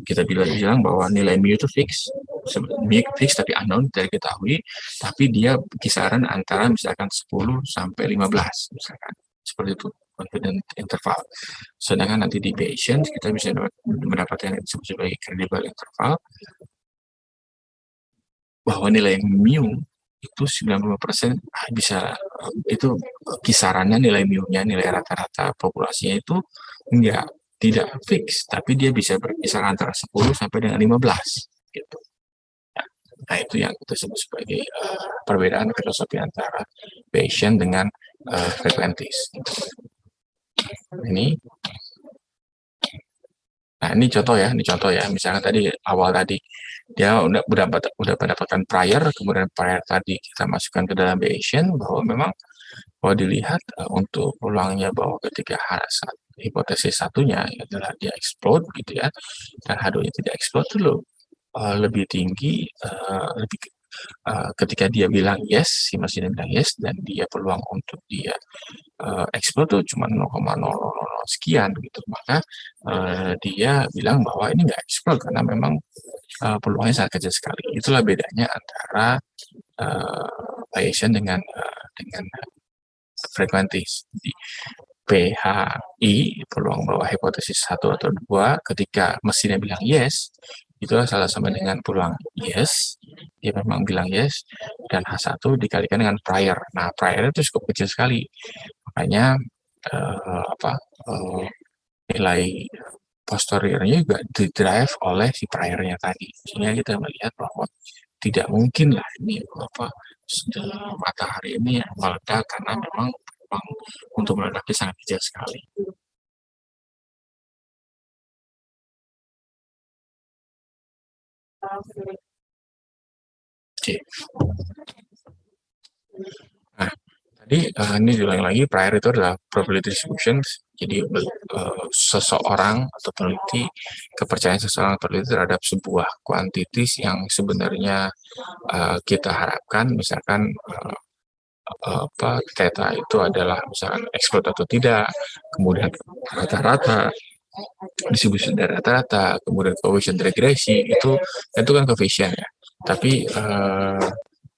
kita bilang bahwa nilai mu itu fix tapi unknown tidak diketahui, tapi dia kisaran antara misalkan 10 sampai 15 misalkan. Seperti itu confidence interval. Sedangkan nanti di Bayesian kita bisa mendapatkan yang disebut sebagai credible interval bahwa nilai mu itu 90% bisa, itu kisarannya nilai mu-nya, nilai rata-rata populasinya itu tidak fix, tapi dia bisa berkisar antara 10 sampai dengan 15 gitu. Nah, itu yang kita sebut sebagai perbedaan filosofi antara Bayesian dengan frequentis. Ini Nah, ini contoh ya. Misalnya tadi awal tadi dia udah mendapatkan prior, kemudian prior tadi kita masukkan ke dalam Bayesian bahwa memang kalau dilihat untuk peluangnya bahwa ketika hipotesis satunya adalah dia explode gitu ya, dan H2-nya tidak explode dulu lebih tinggi, ketika dia bilang yes, si mesin bilang yes, dan dia peluang untuk dia explode tuh cuma 0,000 sekian gitu, maka dia bilang bahwa ini nggak explode karena memang peluangnya sangat kecil sekali. Itulah bedanya antara Bayesian dengan frekuentis. Jadi PHI, peluang bahwa hipotesis 1 atau 2, ketika mesinnya bilang yes, itulah salah sama dengan peluang yes, dia memang bilang yes, dan H1 dikalikan dengan prior. Nah, prior itu cukup kecil sekali. Makanya nilai posteriornya juga didrive oleh si priornya tadi. Sehingga kita melihat bahwa tidak mungkin lah ini matahari ini meledak karena memang untuk meledaknya sangat kecil sekali. Oke. Nah, tadi ini diulangi lagi, prior itu adalah probability distributions. Jadi seseorang atau peneliti, kepercayaan seseorang peneliti terhadap sebuah kuantitas yang sebenarnya kita harapkan, misalkan theta itu adalah misalkan explode atau tidak, kemudian rata-rata, distribusi dari rata-rata, kemudian coefficient regresi, itu kan coefficient ya. Tapi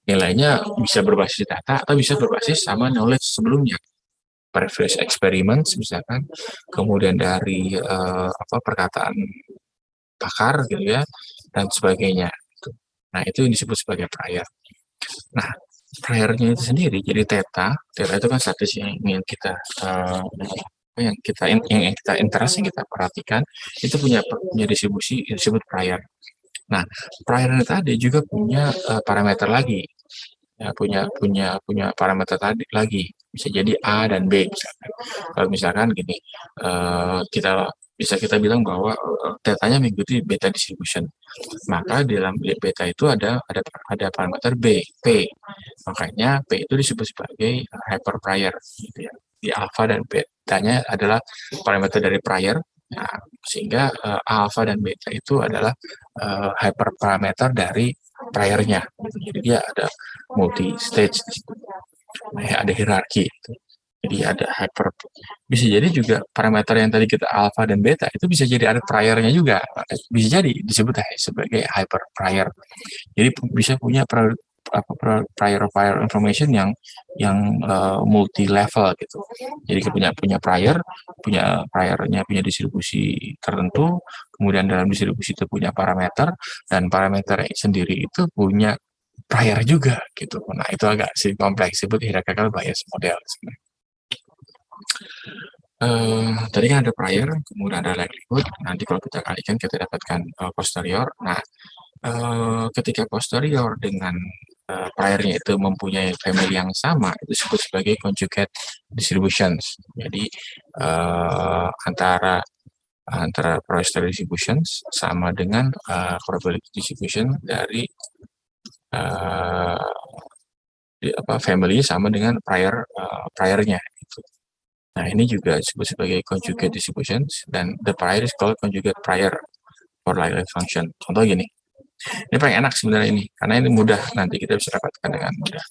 nilainya bisa berbasis data atau bisa berbasis sama knowledge sebelumnya, previous experiments misalkan, kemudian dari perkataan pakar gitu ya, dan sebagainya. Nah, itu yang disebut sebagai prior. Nah, priornya itu sendiri, jadi theta itu kan status yang ingin kita yang kita interest, yang kita perhatikan, itu punya distribusi yang disebut prior. Nah, prior tadi juga punya parameter lagi, ya, punya parameter tadi lagi, bisa jadi A dan B misalkan. Kalau misalkan gini, kita bilang bahwa tetanya mengikuti beta distribution, maka di dalam beta itu ada parameter B, P. Makanya P itu disebut sebagai hyper prior gitu ya. Di alpha dan betanya adalah parameter dari prior. Nah, sehingga alpha dan beta itu adalah hyperparameter dari priornya. Jadi dia ada multi stage, ada hierarki. Jadi ada bisa jadi juga parameter yang tadi kita alpha dan beta itu bisa jadi ada priornya juga. Bisa jadi disebut sebagai hyper prior. Jadi bisa punya prior information yang multi level gitu. Jadi punya priornya punya distribusi tertentu, kemudian dalam distribusi itu punya parameter, dan parameter sendiri itu punya prior juga gitu. Nah, itu agak kompleks, disebut hierarchical bias model sebenarnya. Tadi kan ada prior, kemudian ada likelihood. Nanti kalau kita kalikan kita dapatkan posterior. Nah, ketika posterior dengan priornya itu mempunyai family yang sama, itu disebut sebagai conjugate distributions. Jadi antara posterior distributions sama dengan probability distribution dari family sama dengan priornya gitu. Nah, ini juga disebut sebagai conjugate distributions, dan the prior is called conjugate prior for likelihood function. Contoh gini, ini paling enak sebenarnya ini, karena ini mudah, nanti kita bisa dapatkan dengan mudah.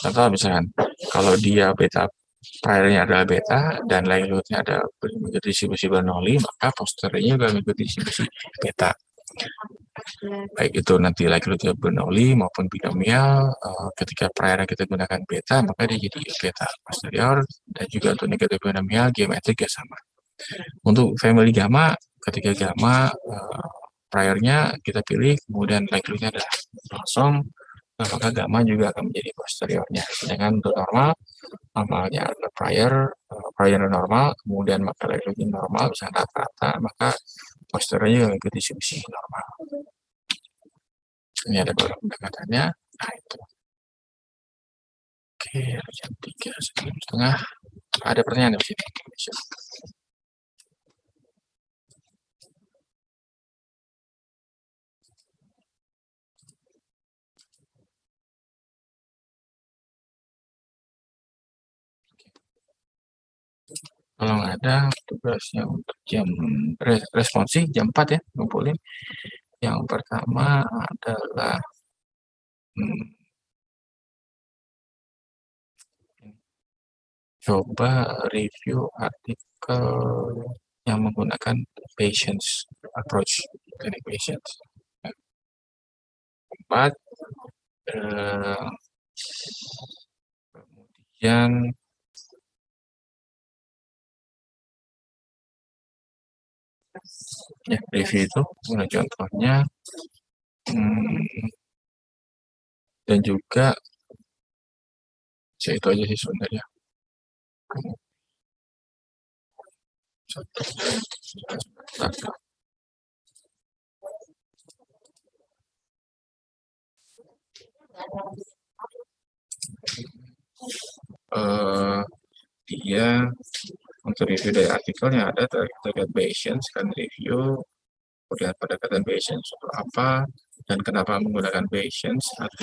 Contoh misalkan, kalau dia beta, priornya adalah beta, dan likelihoodnya ada mengikuti distribusi Bernoulli, maka posteriornya juga mengikuti distribusi beta. Baik itu nanti likelihoodnya Bernoulli maupun binomial, ketika prior kita gunakan beta, maka dia jadi beta posterior, dan juga untuk negatif binomial, geometrik ya sama. Untuk family gamma, ketika gamma priornya kita pilih, kemudian likelihoodnya adalah kosong, Nah, maka gamma juga akan menjadi posteriornya. Sedangkan untuk normal, normalnya adalah prior normal, kemudian maka lagi normal, bisa rata-rata, maka posteriornya juga mengikuti distribusi normal. Ini ada beberapa pendekatannya. Nah, itu. Oke, jam 3:30. Ada pertanyaan di sini? Kalau nggak ada, tugasnya untuk jam responsi jam 4 ya, ngumpulin. Yang pertama adalah coba review artikel yang menggunakan patience approach, teknik patience. Kemudian ya, review itu guna contohnya, dan juga itu aja sih sebenarnya. Dia untuk review dari artikelnya ada terkait Bayesian, kan review, kemudian pendekatan Bayesian itu apa, dan kenapa menggunakan Bayesian, harus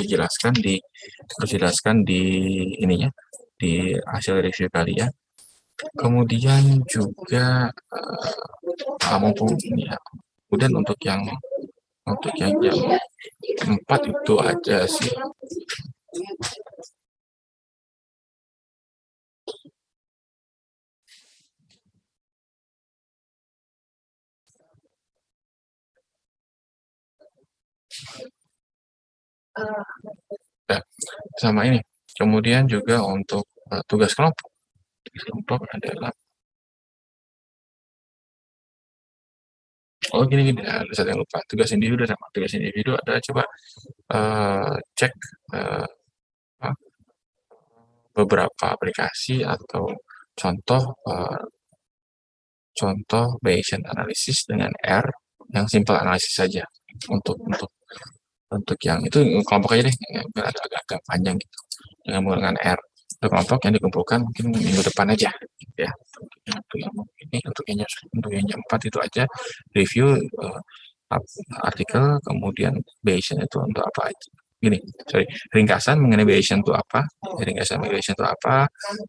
dijelaskan di ininya, di hasil review kalian. Kemudian juga kemudian untuk yang jam 4 itu aja sih. Nah, sama ini. Kemudian juga untuk tugas kelompok. Tugas kelompok adalah gini, ada satu yang lupa. Tugas individu sama tugas individu adalah coba cek beberapa aplikasi atau contoh Bayesian analysis dengan R yang simple analysis saja untuk yang itu kelompok aja deh, biar agak panjang gitu, dengan menggunakan R. Untuk kelompok yang dikumpulkan mungkin minggu depan aja gitu ya. Untuk yang jam 4 itu aja review artikel, kemudian Bayesian itu untuk apa aja. Ringkasan mengenai Bayesian itu apa,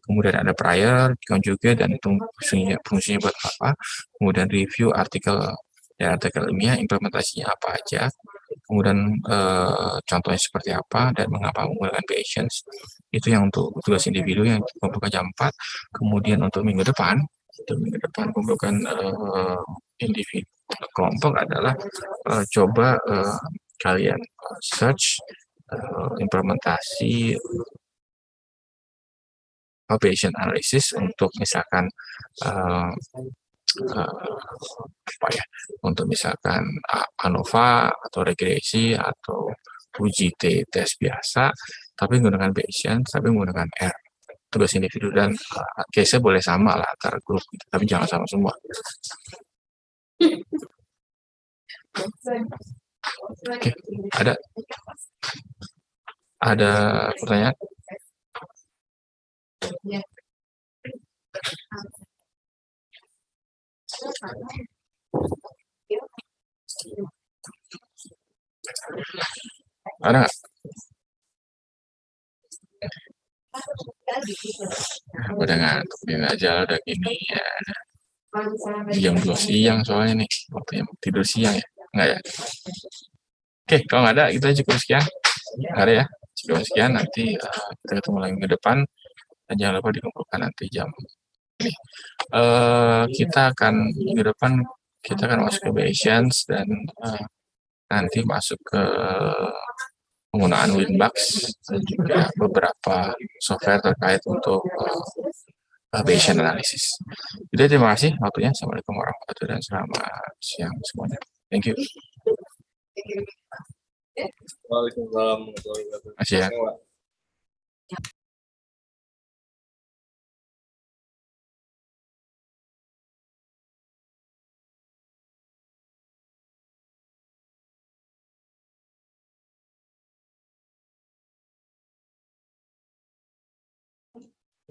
kemudian ada prior, conjugate, dan itu fungsinya buat apa, kemudian review artikel ilmiah, implementasinya apa aja, kemudian contohnya seperti apa, dan mengapa menggunakan Bayesian. Itu yang untuk tugas individu yang dikumpulkan jam 4. Kemudian untuk minggu depan kumpulkan individu kelompok adalah coba kalian search implementasi Bayesian analysis untuk misalkan untuk misalkan ANOVA atau regresi atau uji tes biasa, tapi menggunakan Bayesian, tapi menggunakan R. Tugas individu dan case-nya boleh sama lah antar grup, tapi jangan sama semua. Oke, ada pertanyaan? Ada nggak? Udah ngantuk aja, udah gini ya. Jam 2 siang soalnya nih, waktunya tidur siang ya, nggak ya? Oke, kalau nggak ada kita cukup sekian. Nggak ada ya, cukup sekian. Nanti kita ketemu lagi ke depan, dan jangan lupa dikumpulkan nanti jam ini. Kita akan minggu depan kita akan masuk ke Bayesian, dan nanti masuk ke penggunaan Winbox dan juga beberapa software terkait untuk Bayesian analysis. Jadi terima kasih waktunya. Assalamualaikum warahmatullahi wabarakatuh dan selamat siang semuanya. Thank you. Waalaikumsalam warahmatullahi wabarakatuh. Masih ya.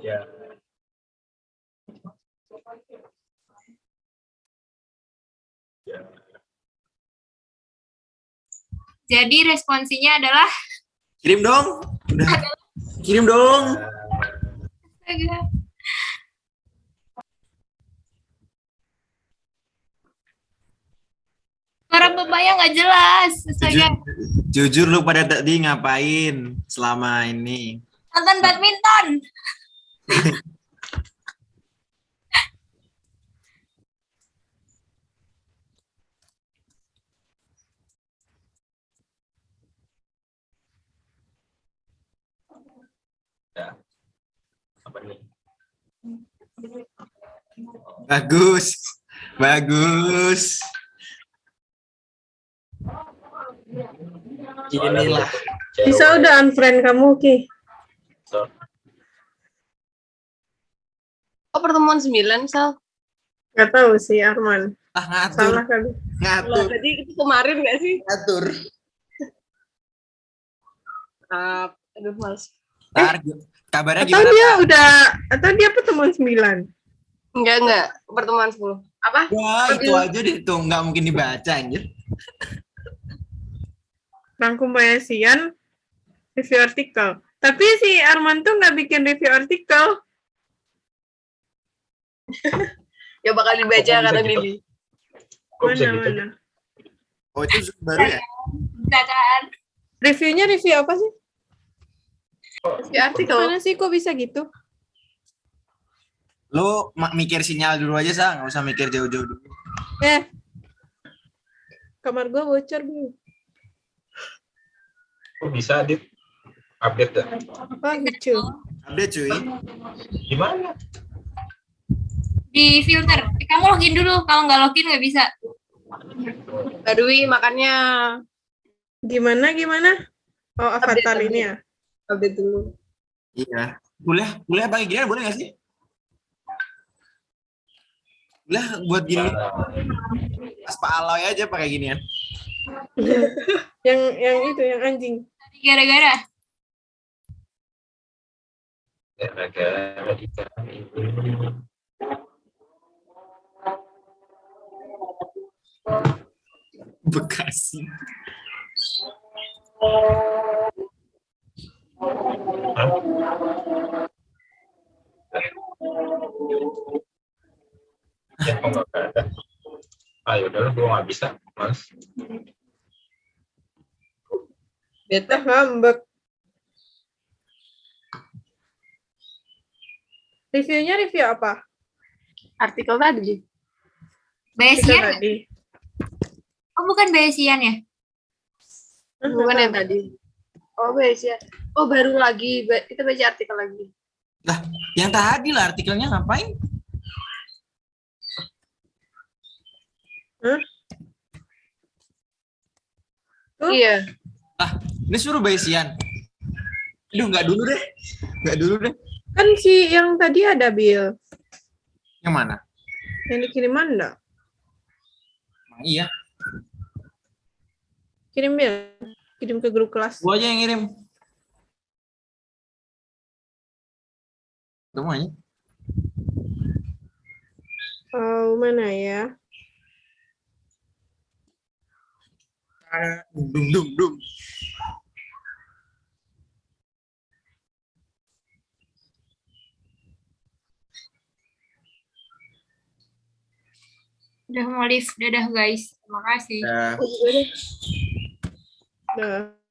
Ya. Jadi responsinya adalah Kirim dong. Udah. Kirim dong. suara bapaknya nggak jelas. Astaga. Jujur lu pada tadi ngapain selama ini? Nonton badminton. Apa nih? Bagus. Bagus. Inilah. Bisa udah unfriend kamu, Ki. So, Oh, pertemuan 9, Sal. Nggak tahu sih, Arman. Ah, ngatur. Salah kali. Ngatur. Tadi itu kemarin nggak sih? Ngatur. Aduh, males. Ntar, kabarnya Atau gimana, dia Pak? udah, atau dia pertemuan 9. Enggak. Pertemuan 10. Apa? Wah, itu aja deh tuh nggak mungkin dibaca anjir. Rangkum Bayasian, review artikel. Tapi si Arman tuh nggak bikin review artikel. Ya bakal dibaca bisa kata gitu? Billy. kok bisa gitu? Mana. Oh, itu Zoom baru ya? Bisa kan? Reviewnya review apa sih? Review artikel. Mana sih kok bisa gitu? Lu mikir sinyal dulu aja, Sa. Nggak usah mikir jauh-jauh dulu. Kamar gua bocor, Bu. Kok bisa, Dit? Update dah. Apa lucu? Update, cuy. Gimana? Di filter. Kamu login dulu. Kalau nggak login nggak bisa. Badui makannya Gimana? Oh, avatar Update. ini ya? update dulu. Iya. Kuliah pakai ginian boleh nggak sih? Kuliah buat gini. Pas Pak Aloy aja pakai ginian. yang itu, yang anjing. Gara-gara. Gara-gara ikan ini. Bekasi. Ya, kok nggak ada. Ayo, udah gue nggak bisa, Mas. Beta ngambek. Reviewnya review apa? Artikel tadi. Kita Bayesian. tadi. Oh, bukan Bayesian ya? Bukan yang tadi. Oh, ya. Oh, baru lagi. Kita baca artikel lagi. Lah, yang tadi lah artikelnya ngapain? Iya. Ini suruh Bayesian. Aduh, nggak dulu deh. Kan si yang tadi ada Bill. Yang mana? Yang dikirim enggak? Emang iya. Kirim Bill. Kirim ke grup kelas. Gua aja yang ngirim. Kamu aja. Oh, mana ya? Dung. Udah mau live. Dadah guys. Terima kasih. Nah. Nah.